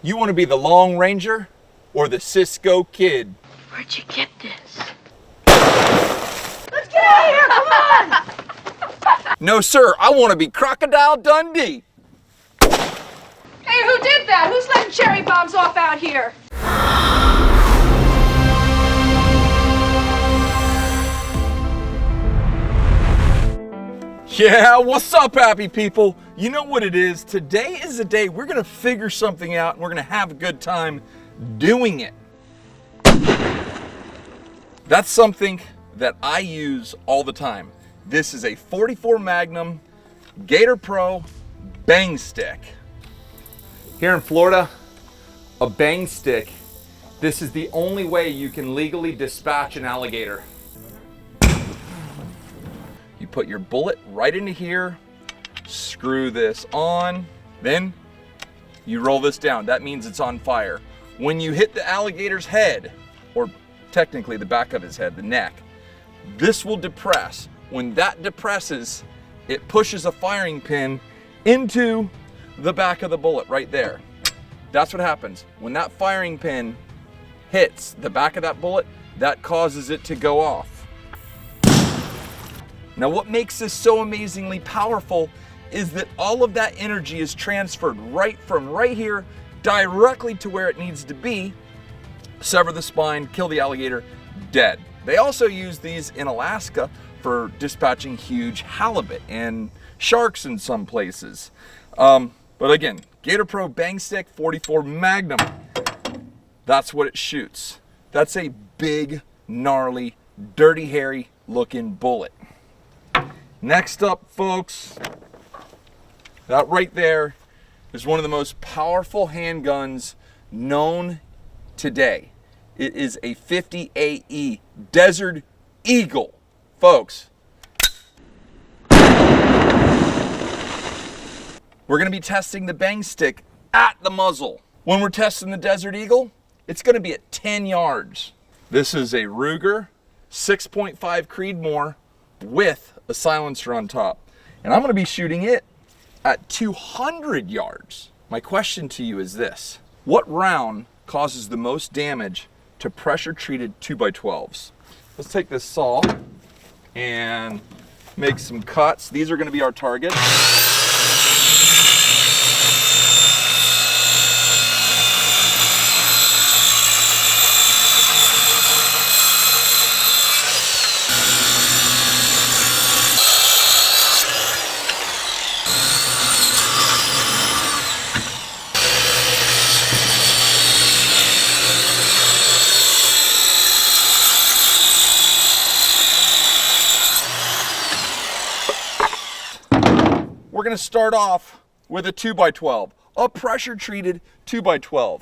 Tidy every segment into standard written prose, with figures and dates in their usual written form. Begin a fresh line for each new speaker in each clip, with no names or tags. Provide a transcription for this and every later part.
You want to be the Long Ranger or the Cisco Kid?
Where'd you get this? Let's get out of here, come on!
No, sir, I want to be Crocodile Dundee.
Hey, who did that? Who's letting cherry bombs off out here?
Yeah, what's up, happy people? You know what it is? Today is the day we're gonna figure something out and we're gonna have a good time doing it. That's something that I use all the time. This is a 44 Magnum Gator Pro Bang Stick. Here in Florida, a Bang Stick, this is the only way you can legally dispatch an alligator. You put your bullet right into here, screw this on, then you roll this down. That means it's on fire. When you hit the alligator's head, or technically the back of his head, the neck, this will depress. When that depresses, it pushes a firing pin into the back of the bullet right there. That's what happens. When that firing pin hits the back of that bullet, that causes it to go off. Now, what makes this so amazingly powerful is that all of that energy is transferred right from right here directly to where it needs to be, sever the spine, kill the alligator, dead. They also use these in Alaska for dispatching huge halibut and sharks in some places. But again, Gator Pro Bang Stick 44 Magnum, that's what it shoots. That's a big, gnarly, dirty, hairy looking bullet. Next up, folks, that right there is one of the most powerful handguns known today. It is a 50 AE Desert Eagle, folks. We're gonna be testing the Bang Stick at the muzzle. When we're testing the Desert Eagle, it's gonna be at 10 yards. This is a Ruger 6.5 Creedmoor with a silencer on top. And I'm gonna be shooting it at 200 yards. My question to you is this: what round causes the most damage to pressure treated 2x12s? Let's take this saw and make some cuts. These are gonna be our targets. We're gonna start off with a 2x12, a pressure treated 2x12.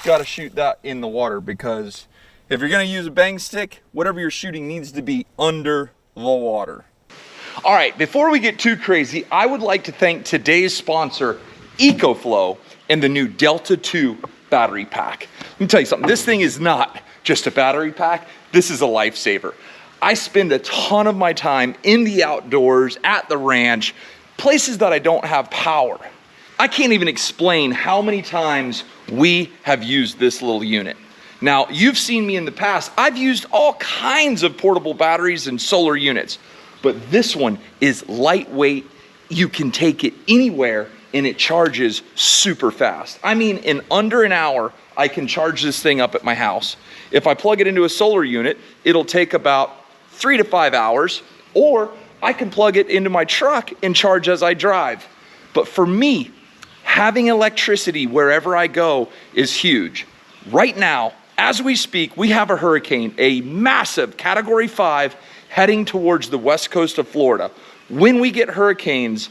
Gotta shoot that in the water because if you're gonna use a Bang Stick, whatever you're shooting needs to be under the water. All right, before we get too crazy, I would like to thank today's sponsor, EcoFlow, and the new Delta 2 battery pack. Let me tell you something, this thing is not just a battery pack, this is a lifesaver. I spend a ton of my time in the outdoors, at the ranch, places that I don't have power. I can't even explain how many times we have used this little unit. Now, you've seen me in the past, I've used all kinds of portable batteries and solar units, but this one is lightweight. You can take it anywhere and it charges super fast. I mean, in under an hour, I can charge this thing up at my house. If I plug it into a solar unit, it'll take about 3 to 5 hours, or I can plug it into my truck and charge as I drive. But for me, having electricity wherever I go is huge. Right now, as we speak, we have a hurricane, a massive Category 5 heading towards the west coast of Florida. When we get hurricanes,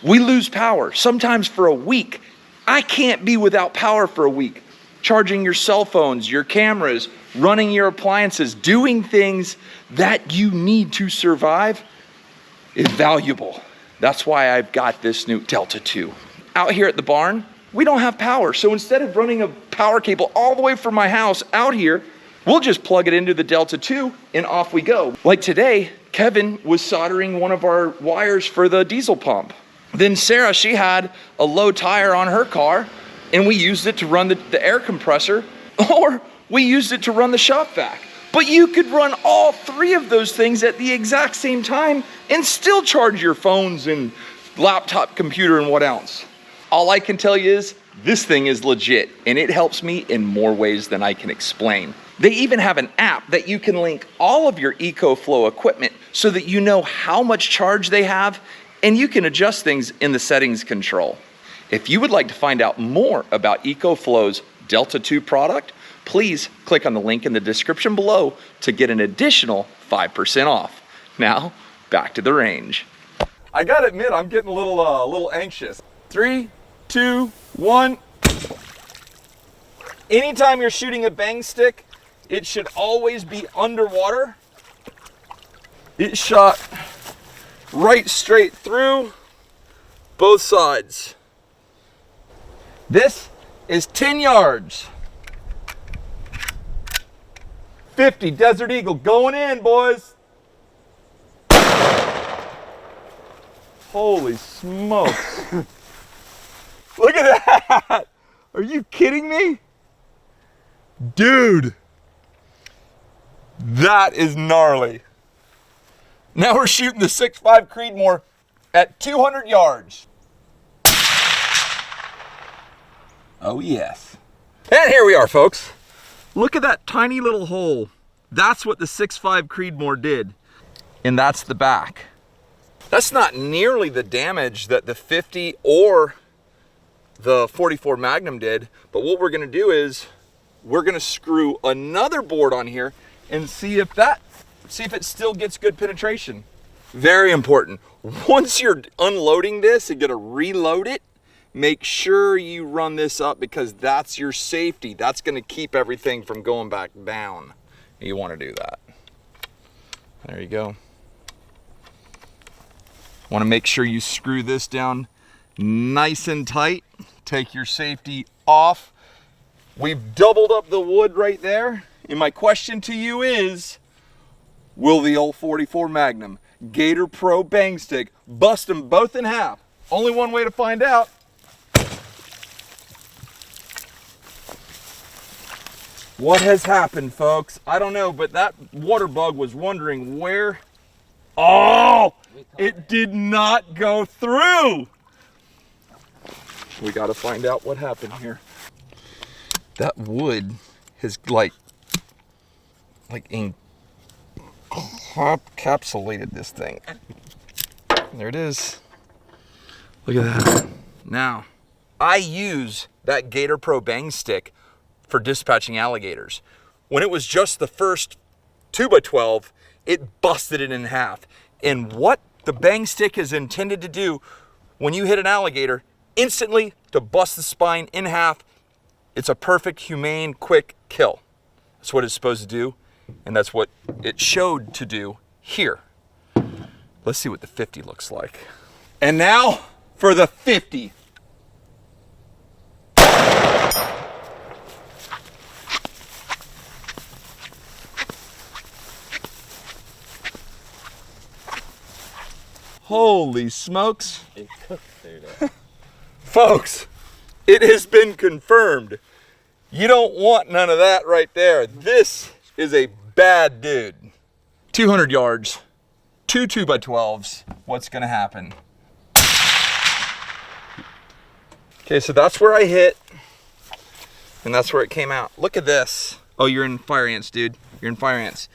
we lose power, sometimes for a week. I can't be without power for a week. Charging your cell phones, your cameras, running your appliances, doing things that you need to survive is valuable. That's why I've got this new Delta 2. Out here at the barn, we don't have power. So instead of running a power cable all the way from my house out here, we'll just plug it into the Delta 2 and off we go. Like today, Kevin was soldering one of our wires for the diesel pump. Then Sarah, she had a low tire on her car. and we used it to run the air compressor, or we used it to run the shop vac. But you could run all three of those things at the exact same time and still charge your phones and laptop computer and what else. All I can tell you is this thing is legit, and it helps me in more ways than I can explain. They even have an app that you can link all of your EcoFlow equipment so that you know how much charge they have, and you can adjust things in the settings control. If you would like to find out more about EcoFlow's Delta 2 product, please click on the link in the description below to get an additional 5% off. Now, back to the range. I gotta admit, I'm getting a little anxious. 3, 2, 1. Anytime you're shooting a bang stick, it should always be underwater. It shot right straight through both sides. This is 10 yards. 50 Desert Eagle going in, boys. Holy smokes. Look at that. Are you kidding me? Dude, that is gnarly. Now we're shooting the 6.5 Creedmoor at 200 yards. Oh yes. And here we are, folks. Look at that tiny little hole. That's what the 6.5 Creedmoor did. And that's the back. That's not nearly the damage that the 50 or the 44 Magnum did, but what we're gonna do is we're gonna screw another board on here and see if it still gets good penetration. Very important. Once you're unloading this and gonna reload it, make sure you run this up because that's your safety. That's gonna keep everything from going back down. You wanna do that. There you go. Wanna make sure you screw this down nice and tight. Take your safety off. We've doubled up the wood right there. And my question to you is, will the old 44 Magnum Gator Pro bang stick bust them both in half? Only one way to find out. What has happened, folks? I don't know, but that water bug was wondering where. Oh, it did not go through. We got to find out what happened here. That wood has like encapsulated this thing. There it is. Look at that. Now, I use that Gator Pro bang stick for dispatching alligators. When it was just the first 2x12, it busted it in half. And what the bang stick is intended to do when you hit an alligator, instantly to bust the spine in half. It's a perfect, humane, quick kill. That's what it's supposed to do, and that's what it showed to do here. Let's see what the 50 looks like. And now for the 50. Holy smokes.
It cooked through there.
Folks, it has been confirmed. You don't want none of that right there. This is a bad dude. 200 yards, 2 2x12s. What's gonna happen? Okay, so that's where I hit, and that's where it came out. Look at this. Oh, you're in fire ants, dude. You're in fire ants.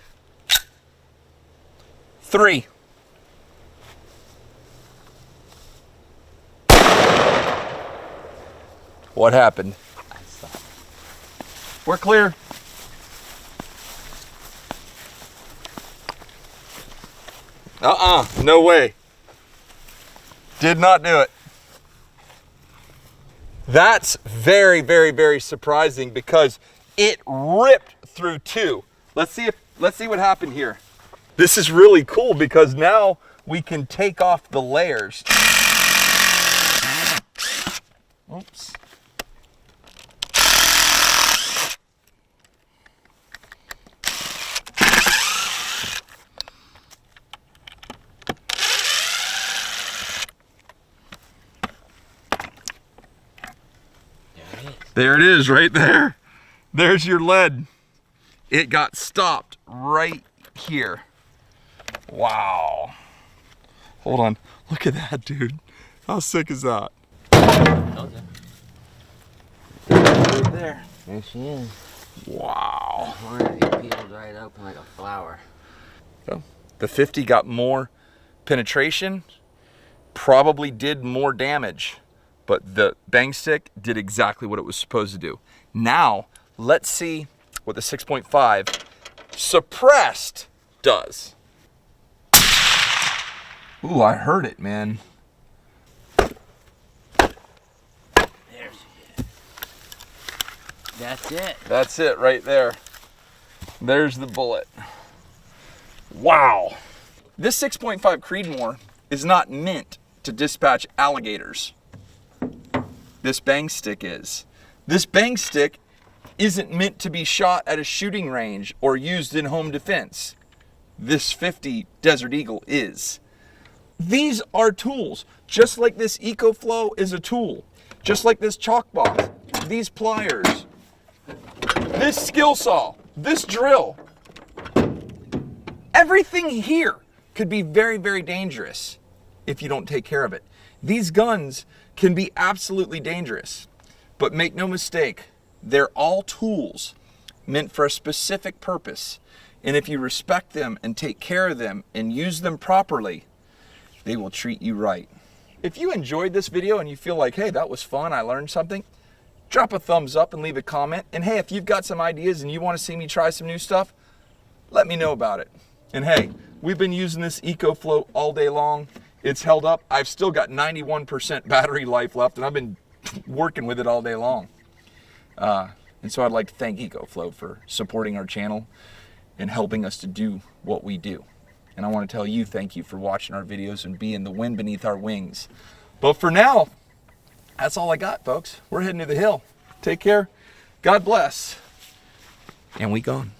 3. What happened? We're clear. No way. Did not do it. That's very, very, very surprising because it ripped through 2. Let's see what happened here. This is really cool because now we can take off the layers. Oops. There it is right there. There's your lead. It got stopped right here. Wow. Hold on. Look at that, dude. How sick is that?
Okay.
Right there.
There she is.
Wow.
One of you peeled right open like a flower.
So, the 50 got more penetration, probably did more damage, but the bang stick did exactly what it was supposed to do. Now, let's see what the 6.5 suppressed does. Ooh, I heard it, man.
There she is. That's it.
That's it right there. There's the bullet. Wow. This 6.5 Creedmoor is not meant to dispatch alligators. This bang stick is. This bang stick isn't meant to be shot at a shooting range or used in home defense. This 50 Desert Eagle is. These are tools, just like this EcoFlow is a tool, just like this chalk box, these pliers, this skill saw, this drill. Everything here could be very, very dangerous if you don't take care of it. These guns can be absolutely dangerous, but make no mistake, they're all tools meant for a specific purpose. And if you respect them and take care of them and use them properly, they will treat you right. If you enjoyed this video and you feel like, hey, that was fun, I learned something, drop a thumbs up and leave a comment. And hey, if you've got some ideas and you want to see me try some new stuff, let me know about it. And hey, we've been using this EcoFlow all day long. It's held up. I've still got 91% battery life left, and I've been working with it all day long. And so I'd like to thank EcoFlow for supporting our channel and helping us to do what we do. And I want to tell you thank you for watching our videos and being the wind beneath our wings. But for now, that's all I got, folks. We're heading to the hill. Take care. God bless. And we gone.